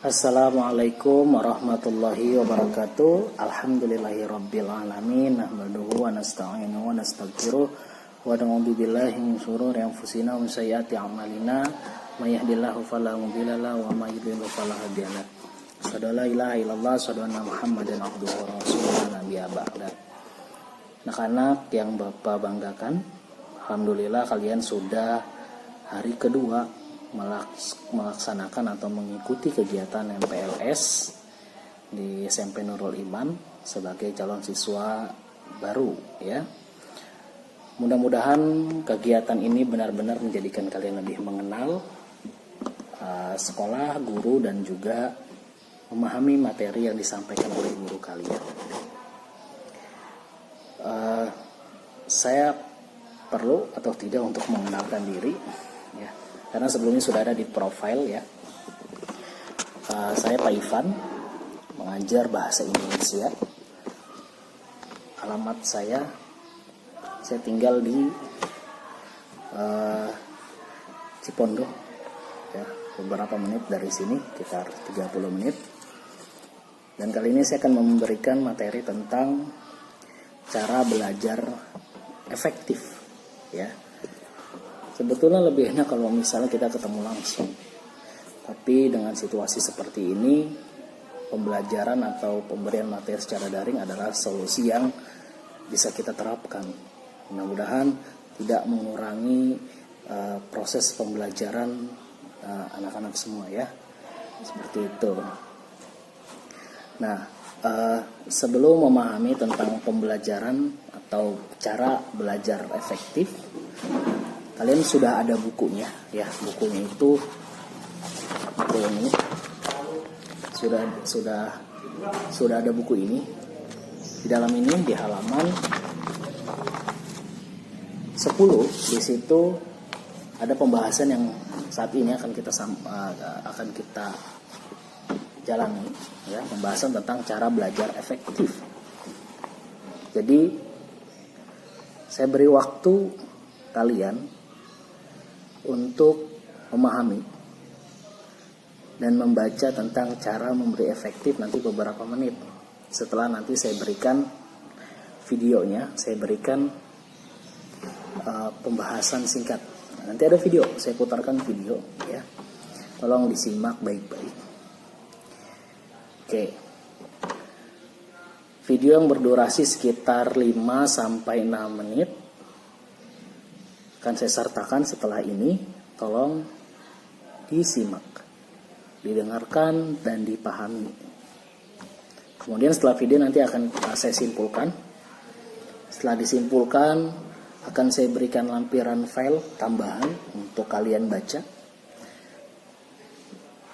Assalamualaikum warahmatullahi wabarakatuh. Alhamdulillahirabbil alamin. Nahmaduhu wa nasta'inuhu wa nastaghfiruh wa na'udzu billahi min syururi anfusina wa min sayyiati a'malina. May yahdihillahu fala mudilla lahu wa may yudlil fala hadiya lahu. Asyhadu an la ilaha illallah, asyhadu anna Muhammadan abduhu wa rasuluhu nabiyya ba'da. Anak-anak yang Bapak banggakan, alhamdulillah kalian sudah hari kedua melaksanakan atau mengikuti kegiatan MPLS di SMP Nurul Iman sebagai calon siswa baru ya. Mudah-mudahan kegiatan ini benar-benar menjadikan kalian lebih mengenal sekolah, guru, dan juga memahami materi yang disampaikan oleh guru kalian. Saya perlu atau tidak untuk mengenalkan diri ya, karena sebelumnya sudah ada di profil ya. Saya Pak Ivan, mengajar bahasa Indonesia. Alamat saya tinggal di Cipondo ya, beberapa menit dari sini, sekitar 30 menit. Dan kali ini saya akan memberikan materi tentang cara belajar efektif ya. Sebetulnya lebih enak kalau misalnya kita ketemu langsung. Tapi dengan situasi seperti ini, pembelajaran atau pemberian materi secara daring adalah solusi yang bisa kita terapkan. Mudah-mudahan tidak mengurangi proses pembelajaran anak-anak semua ya. Seperti itu. Nah, sebelum memahami tentang pembelajaran atau cara belajar efektif, kalian sudah ada bukunya ya. Bukunya itu buku ini sudah ada buku ini. Di dalam ini di halaman 10 di situ ada pembahasan yang saat ini akan kita jalani ya, pembahasan tentang cara belajar efektif. Jadi saya beri waktu kalian untuk memahami dan membaca tentang cara memberi efektif nanti beberapa menit. Setelah nanti saya berikan videonya, saya berikan pembahasan singkat. Nanti ada video, saya putarkan video ya. Tolong disimak baik-baik. Oke. Video yang berdurasi sekitar 5-6 menit akan saya sertakan setelah ini. Tolong disimak, didengarkan, dan dipahami. Kemudian setelah video nanti akan saya simpulkan. Setelah disimpulkan, akan saya berikan lampiran file tambahan untuk kalian baca.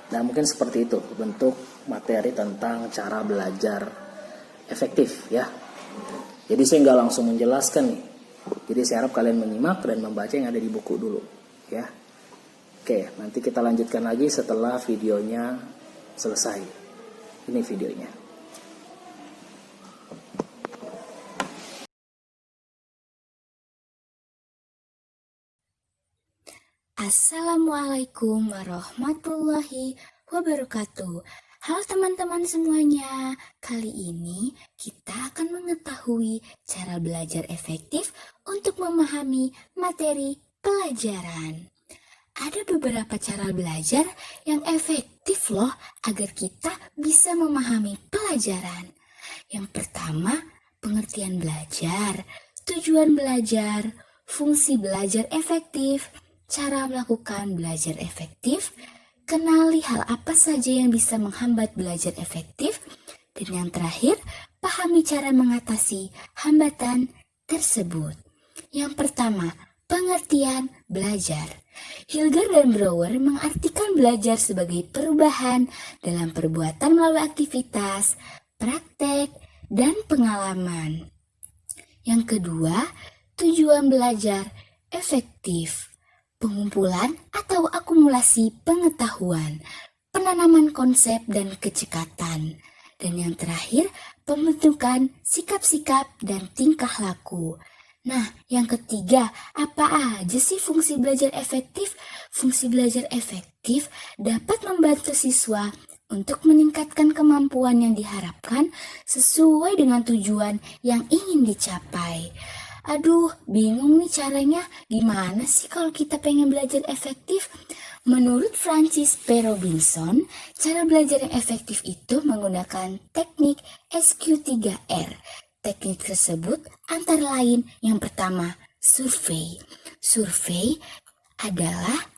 Nah, mungkin seperti itu bentuk materi tentang cara belajar efektif ya. Jadi saya nggak langsung menjelaskan nih. Jadi saya harap kalian menyimak dan membaca yang ada di buku dulu ya. Oke, nanti kita lanjutkan lagi setelah videonya selesai. Ini videonya. Assalamualaikum warahmatullahi wabarakatuh. Halo teman-teman semuanya, kali ini kita akan mengetahui cara belajar efektif untuk memahami materi pelajaran. Ada beberapa cara belajar yang efektif loh agar kita bisa memahami pelajaran. Yang pertama, pengertian belajar, tujuan belajar, fungsi belajar efektif, cara melakukan belajar efektif, kenali hal apa saja yang bisa menghambat belajar efektif, dan yang terakhir, pahami cara mengatasi hambatan tersebut. Yang pertama, pengertian belajar. Hilger dan Brouwer mengartikan belajar sebagai perubahan dalam perbuatan melalui aktivitas, praktek, dan pengalaman. Yang kedua, tujuan belajar efektif. Pengumpulan atau akumulasi pengetahuan, penanaman konsep dan kecekatan. Dan yang terakhir, pembentukan sikap-sikap dan tingkah laku. Nah, yang ketiga, apa aja sih fungsi belajar efektif? Fungsi belajar efektif dapat membantu siswa untuk meningkatkan kemampuan yang diharapkan sesuai dengan tujuan yang ingin dicapai. Aduh, bingung nih caranya. Gimana sih kalau kita pengen belajar efektif? Menurut Francis P. Robinson, cara belajar yang efektif itu menggunakan teknik SQ3R. Teknik tersebut antara lain yang pertama, survei. Survei adalah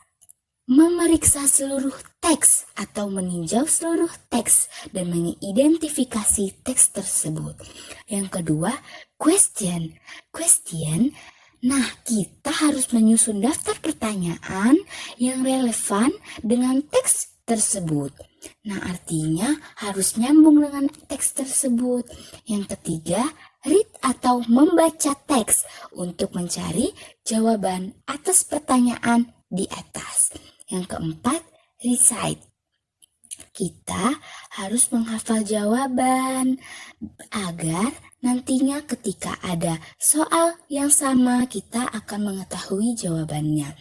memeriksa seluruh teks atau meninjau seluruh teks dan mengidentifikasi teks tersebut. Yang kedua, question. Question, nah kita harus menyusun daftar pertanyaan yang relevan dengan teks tersebut. Nah artinya harus nyambung dengan teks tersebut. Yang ketiga, read atau membaca teks untuk mencari jawaban atas pertanyaan di atas. Yang keempat, recite. Kita harus menghafal jawaban agar nantinya ketika ada soal yang sama kita akan mengetahui jawabannya.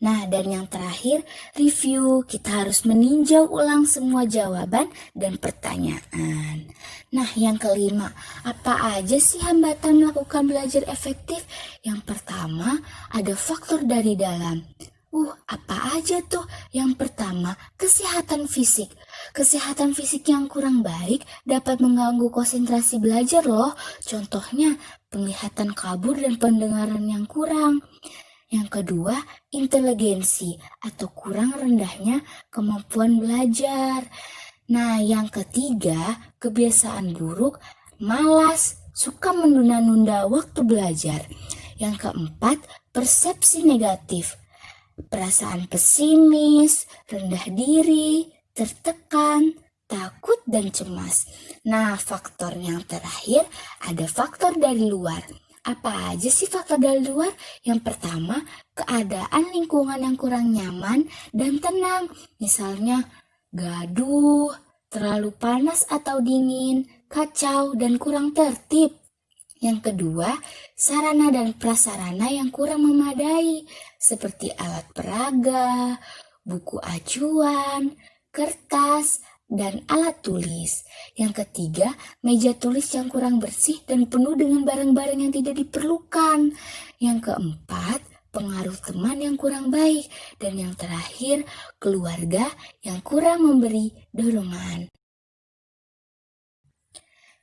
Nah, dan yang terakhir, review. Kita harus meninjau ulang semua jawaban dan pertanyaan. Nah, yang kelima, apa aja sih hambatan melakukan belajar efektif? Yang pertama, ada faktor dari dalam. Apa aja tuh? Yang pertama, kesehatan fisik. Kesehatan fisik yang kurang baik dapat mengganggu konsentrasi belajar loh. Contohnya, penglihatan kabur dan pendengaran yang kurang. Yang kedua, inteligensi atau kurang rendahnya kemampuan belajar. Nah, yang ketiga, kebiasaan buruk, malas, suka menunda-nunda waktu belajar. Yang keempat, persepsi negatif. Perasaan pesimis, rendah diri, tertekan, takut, dan cemas. Nah, faktor yang terakhir ada faktor dari luar. Apa aja sih faktor dari luar? Yang pertama, keadaan lingkungan yang kurang nyaman dan tenang. Misalnya, gaduh, terlalu panas atau dingin, kacau, dan kurang tertib. Yang kedua, sarana dan prasarana yang kurang memadai, seperti alat peraga, buku acuan, kertas, dan alat tulis. Yang ketiga, meja tulis yang kurang bersih dan penuh dengan barang-barang yang tidak diperlukan. Yang keempat, pengaruh teman yang kurang baik. Dan yang terakhir, keluarga yang kurang memberi dorongan.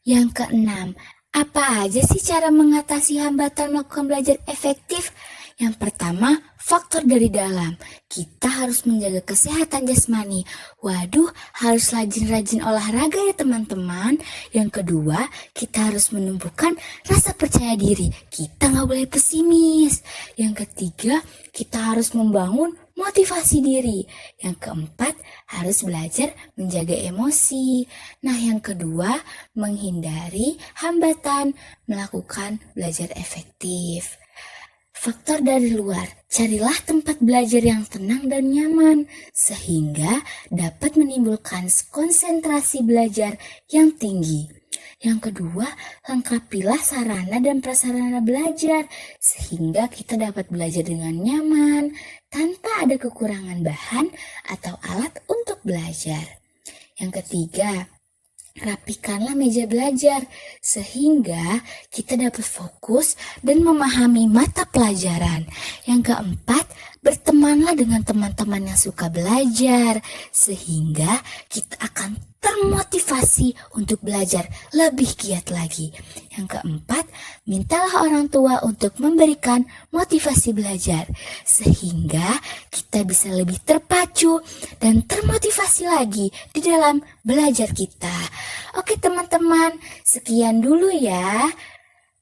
Yang keenam, apa aja sih cara mengatasi hambatan melakukan belajar efektif? Yang pertama, faktor dari dalam. Kita harus menjaga kesehatan jasmani. Waduh, harus rajin-rajin olahraga ya teman-teman. Yang kedua, kita harus menumbuhkan rasa percaya diri. Kita nggak boleh pesimis. Yang ketiga, kita harus membangun motivasi diri. Yang keempat, harus belajar menjaga emosi. Nah, yang kedua, menghindari hambatan melakukan belajar efektif. Faktor dari luar, carilah tempat belajar yang tenang dan nyaman, sehingga dapat menimbulkan konsentrasi belajar yang tinggi. Yang kedua, lengkapilah sarana dan prasarana belajar, sehingga kita dapat belajar dengan nyaman, tanpa ada kekurangan bahan atau alat untuk belajar. Yang ketiga, rapikanlah meja belajar sehingga kita dapat fokus dan memahami mata pelajaran. Yang keempat, bertemanlah dengan teman-teman yang suka belajar sehingga kita akan termotivasi untuk belajar lebih giat lagi. Yang keempat, mintalah orang tua untuk memberikan motivasi belajar sehingga kita bisa lebih terpacu dan termotivasi lagi di dalam belajar kita. Oke teman-teman, sekian dulu ya.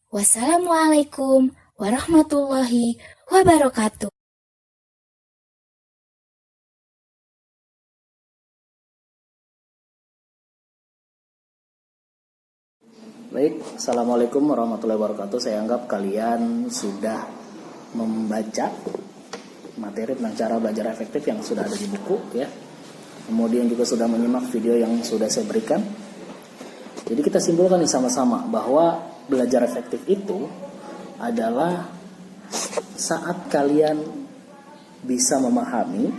Wassalamualaikum warahmatullahi wabarakatuh. Baik, Assalamualaikum warahmatullahi wabarakatuh. Saya anggap kalian sudah membaca materi tentang cara belajar efektif yang sudah ada di buku ya. Kemudian juga sudah menyimak video yang sudah saya berikan. Jadi kita simpulkan nih sama-sama bahwa belajar efektif itu adalah saat kalian bisa memahami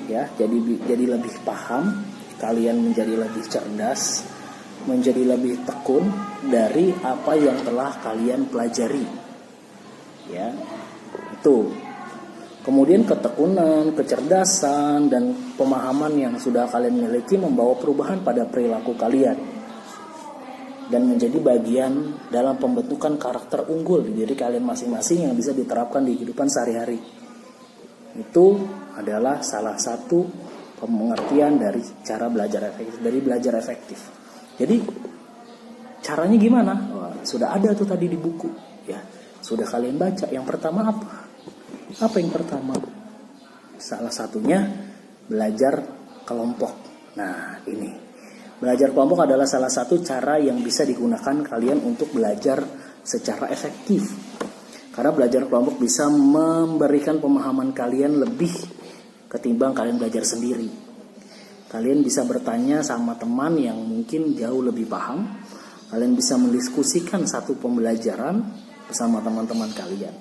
ya, jadi lebih paham kalian menjadi lebih cerdas, menjadi lebih tekun dari apa yang telah kalian pelajari. Ya, itu. Kemudian ketekunan, kecerdasan, dan pemahaman yang sudah kalian miliki membawa perubahan pada perilaku kalian dan menjadi bagian dalam pembentukan karakter unggul di diri kalian masing-masing yang bisa diterapkan di kehidupan sehari-hari. Itu adalah salah satu pengertian dari cara belajar efektif, dari belajar efektif. Jadi caranya gimana? Wah, sudah ada tuh tadi di buku, ya. Sudah kalian baca. Yang pertama apa? Apa yang pertama? Salah satunya belajar kelompok. Nah, ini. Belajar kelompok adalah salah satu cara yang bisa digunakan kalian untuk belajar secara efektif. Karena belajar kelompok bisa memberikan pemahaman kalian lebih ketimbang kalian belajar sendiri. Kalian bisa bertanya sama teman yang mungkin jauh lebih paham. Kalian bisa mendiskusikan satu pembelajaran bersama teman-teman kalian.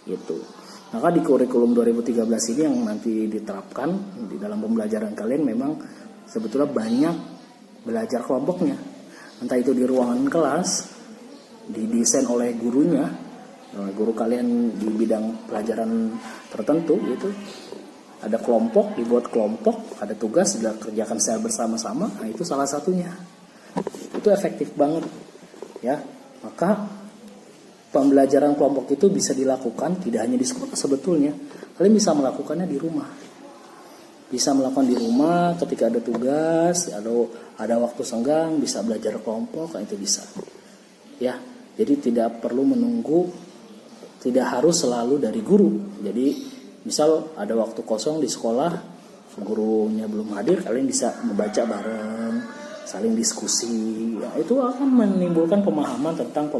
Gitu. Maka di kurikulum 2013 ini yang nanti diterapkan di dalam pembelajaran kalian memang sebetulnya banyak belajar kelompoknya. Entah itu di ruangan kelas, didesain oleh gurunya, guru kalian di bidang pelajaran tertentu gitu. Ada kelompok, dibuat kelompok, ada tugas, dikerjakan secara bersama-sama. Nah, itu salah satunya. Itu efektif banget, ya. Maka pembelajaran kelompok itu bisa dilakukan tidak hanya di sekolah sebetulnya. Kalian bisa melakukannya di rumah. Bisa melakukan di rumah ketika ada tugas, ada waktu senggang, bisa belajar kelompok, itu bisa. Ya, jadi tidak perlu menunggu, tidak harus selalu dari guru. Jadi misal ada waktu kosong di sekolah, gurunya belum hadir, kalian bisa membaca bareng, saling diskusi. Ya, itu akan menimbulkan pemahaman tentang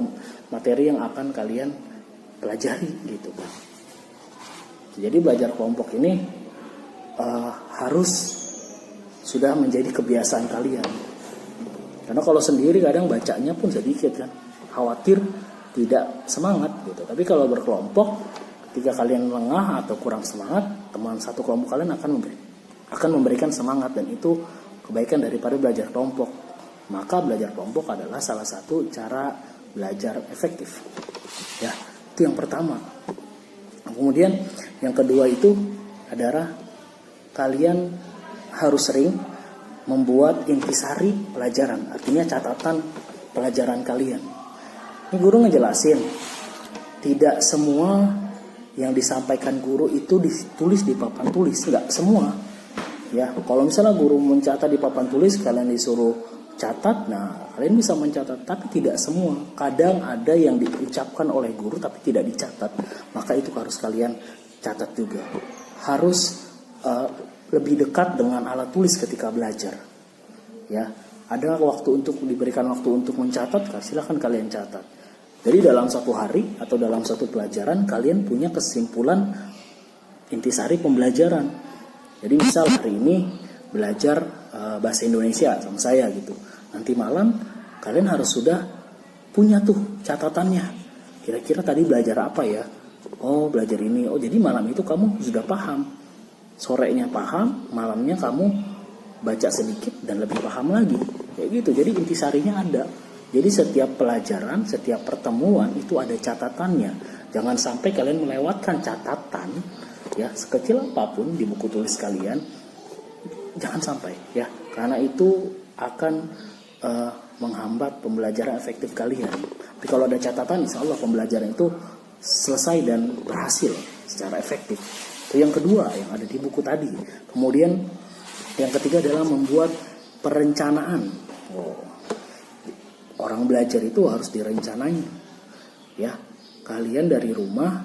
materi yang akan kalian pelajari gitu kan. Jadi belajar kelompok ini harus sudah menjadi kebiasaan kalian. Karena kalau sendiri kadang bacanya pun sedikit kan, khawatir tidak semangat gitu. Tapi kalau berkelompok, ketika kalian lengah atau kurang semangat, teman satu kelompok kalian akan memberikan semangat, dan itu kebaikan daripada belajar kelompok. Maka belajar kelompok adalah salah satu cara belajar efektif. Ya, itu yang pertama. Kemudian yang kedua itu adalah kalian harus sering membuat intisari pelajaran, artinya catatan pelajaran kalian. Ini guru ngejelasin, tidak semua yang disampaikan guru itu ditulis di papan tulis, enggak semua. Ya, kalau misalnya guru mencatat di papan tulis, kalian disuruh catat, nah kalian bisa mencatat, tapi tidak semua. Kadang ada yang diucapkan oleh guru tapi tidak dicatat, maka itu harus kalian catat juga. Harus lebih dekat dengan alat tulis ketika belajar. Ya, ada diberikan waktu untuk mencatat, silakan kalian catat. Jadi dalam satu hari atau dalam satu pelajaran kalian punya kesimpulan intisari pembelajaran. Jadi misal hari ini belajar bahasa Indonesia sama saya gitu. Nanti malam kalian harus sudah punya tuh catatannya. Kira-kira tadi belajar apa ya? Oh, belajar ini. Oh, jadi malam itu kamu sudah paham. Sorenya paham, malamnya kamu baca sedikit dan lebih paham lagi. Kayak gitu. Jadi intisarinya ada. Jadi setiap pelajaran, setiap pertemuan itu ada catatannya. Jangan sampai kalian melewatkan catatan, ya, sekecil apapun di buku tulis kalian. Jangan sampai, ya, karena itu akan menghambat pembelajaran efektif kalian. Tapi kalau ada catatan, insya Allah pembelajaran itu selesai dan berhasil secara efektif. Itu yang kedua yang ada di buku tadi. Kemudian yang ketiga adalah membuat perencanaan. Orang belajar itu harus direncanain. Ya, kalian dari rumah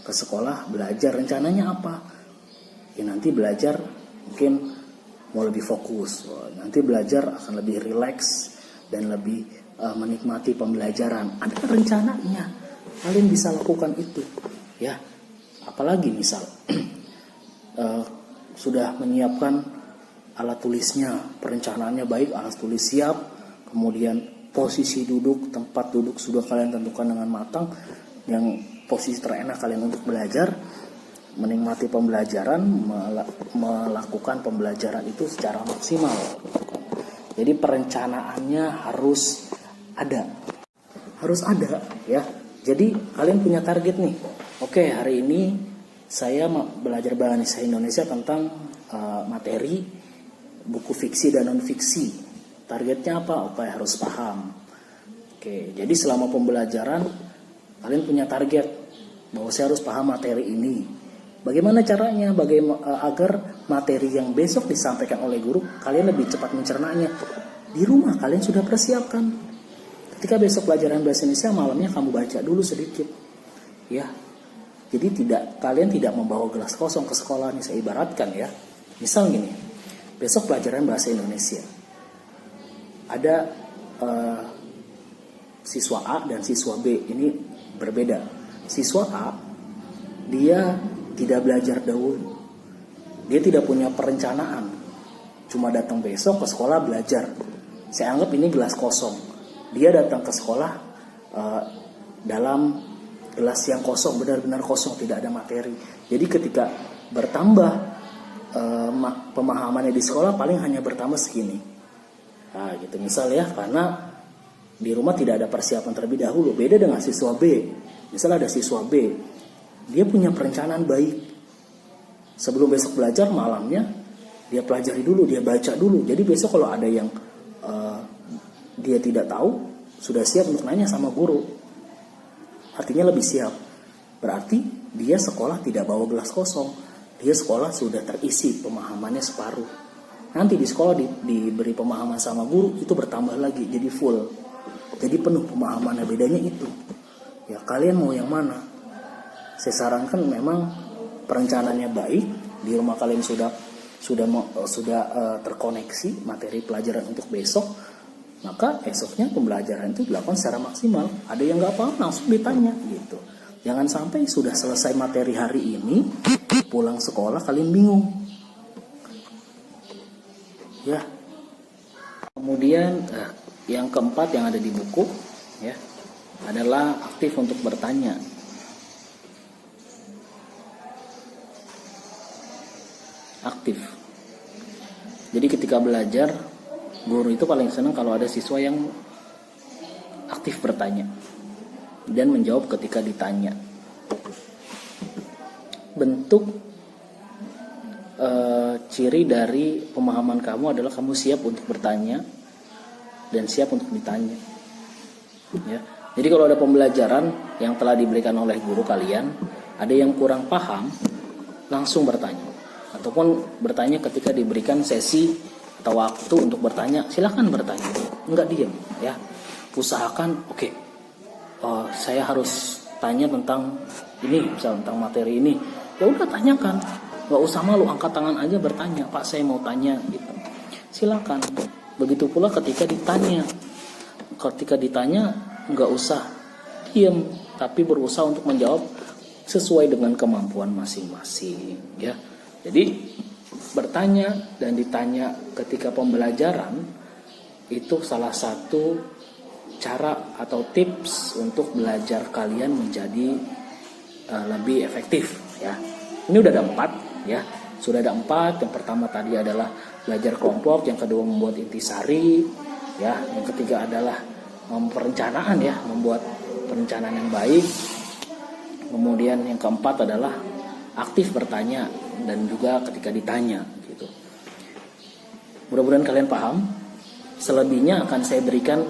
ke sekolah belajar, rencananya apa? Ya nanti belajar mungkin mau lebih fokus. Nanti belajar akan lebih rileks dan lebih menikmati pembelajaran. Ada rencananya. Kalian bisa lakukan itu. Ya. Apalagi misal sudah menyiapkan alat tulisnya, perencanaannya baik, alat tulis siap, kemudian posisi duduk, tempat duduk sudah kalian tentukan dengan matang, yang posisi terenak kalian untuk belajar, menikmati pembelajaran, melakukan pembelajaran itu secara maksimal. Jadi perencanaannya harus ada. Harus ada ya. Jadi kalian punya target nih. Oke, hari ini saya belajar bahasa Indonesia tentang materi buku fiksi dan non fiksi. Targetnya apa? Apa harus paham. Oke, jadi selama pembelajaran kalian punya target bahwa saya harus paham materi ini. Bagaimana caranya? Agar materi yang besok disampaikan oleh guru kalian lebih cepat mencernanya. Di rumah kalian sudah persiapkan. Ketika besok pelajaran bahasa Indonesia, malamnya kamu baca dulu sedikit. Ya. Jadi kalian tidak membawa gelas kosong ke sekolah, nih saya ibaratkan ya. Misal gini, besok pelajaran bahasa Indonesia. Ada siswa A dan siswa B, ini berbeda. Siswa A, dia tidak belajar dahulu. Dia tidak punya perencanaan. Cuma datang besok ke sekolah belajar. Saya anggap ini gelas kosong. Dia datang ke sekolah dalam gelas yang kosong, benar-benar kosong, tidak ada materi. Jadi ketika bertambah pemahamannya di sekolah paling hanya bertambah segini. Nah gitu misal ya, karena di rumah tidak ada persiapan terlebih dahulu. Beda dengan siswa B. Misal ada siswa B, dia punya perencanaan baik. Sebelum besok belajar, malamnya dia pelajari dulu, dia baca dulu. Jadi besok kalau ada yang dia tidak tahu, sudah siap untuk nanya sama guru. Artinya lebih siap. Berarti dia sekolah tidak bawa gelas kosong. Dia sekolah sudah terisi pemahamannya separuh. Nanti di sekolah diberi pemahaman sama guru, itu bertambah lagi jadi full. Jadi penuh pemahamannya, bedanya itu. Ya kalian mau yang mana? Saya sarankan memang perencanaannya baik. Di rumah kalian sudah terkoneksi materi pelajaran untuk besok. Maka esoknya pembelajaran itu dilakukan secara maksimal. Ada yang nggak paham langsung ditanya gitu. Jangan sampai sudah selesai materi hari ini, pulang sekolah kalian bingung. Ya. Kemudian yang keempat yang ada di buku ya adalah aktif untuk bertanya. Aktif. Jadi ketika belajar, guru itu paling senang kalau ada siswa yang aktif bertanya dan menjawab ketika ditanya. Bentuk ciri dari pemahaman kamu adalah kamu siap untuk bertanya dan siap untuk ditanya. Ya. Jadi kalau ada pembelajaran yang telah diberikan oleh guru kalian, ada yang kurang paham, langsung bertanya. Ataupun bertanya ketika diberikan sesi atau waktu untuk bertanya, silakan bertanya. Enggak diam, ya. Usahakan, oke, saya harus tanya tentang ini, misalnya tentang materi ini. Ya udah tanyakan. Enggak usah malu, angkat tangan aja bertanya. Pak, saya mau tanya gitu. Silakan. Begitu pula ketika ditanya. Ketika ditanya, nggak usah diam, tapi berusaha untuk menjawab sesuai dengan kemampuan masing-masing. Ya, jadi bertanya dan ditanya ketika pembelajaran itu salah satu cara atau tips untuk belajar kalian menjadi lebih efektif. Ya, ini udah ada 4. Ya, sudah ada 4. Yang pertama tadi adalah belajar kelompok, yang kedua membuat intisari, ya, yang ketiga adalah perencanaan, ya, membuat perencanaan yang baik. Kemudian yang keempat adalah aktif bertanya dan juga ketika ditanya, gitu. Mudah-mudahan kalian paham. Selebihnya akan saya berikan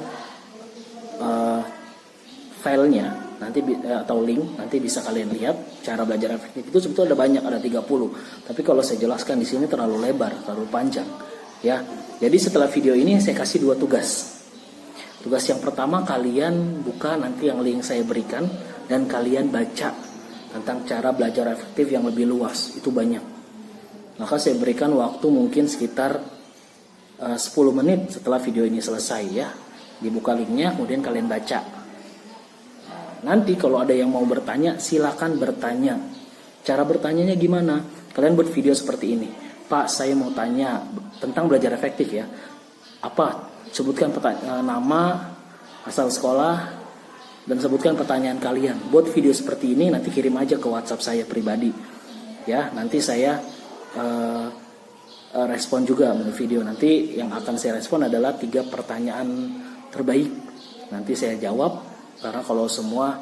filenya nanti atau link, nanti bisa kalian lihat cara belajar efektif itu. Sebetulnya ada banyak, ada 30. Tapi kalau saya jelaskan di sini terlalu lebar, terlalu panjang, ya. Jadi setelah video ini saya kasih 2 tugas. Tugas yang pertama, kalian buka nanti yang link saya berikan dan kalian baca tentang cara belajar efektif yang lebih luas. Itu banyak. Maka saya berikan waktu mungkin sekitar 10 menit setelah video ini selesai, ya. Dibuka linknya, kemudian kalian baca. Nanti kalau ada yang mau bertanya, silakan bertanya. Cara bertanyanya gimana? Kalian buat video seperti ini. Pak, saya mau tanya tentang belajar efektif, ya. Apa? Sebutkan nama, asal sekolah, dan sebutkan pertanyaan kalian. Buat video seperti ini, nanti kirim aja ke WhatsApp saya pribadi. Ya, nanti saya respon juga di video. Nanti yang akan saya respon adalah 3 pertanyaan terbaik. Nanti saya jawab, karena kalau semua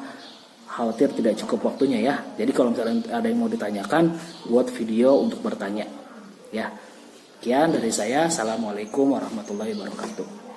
khawatir tidak cukup waktunya ya. Jadi kalau misalnya ada yang mau ditanyakan, buat video untuk bertanya ya. Sekian dari saya. Assalamualaikum warahmatullahi wabarakatuh.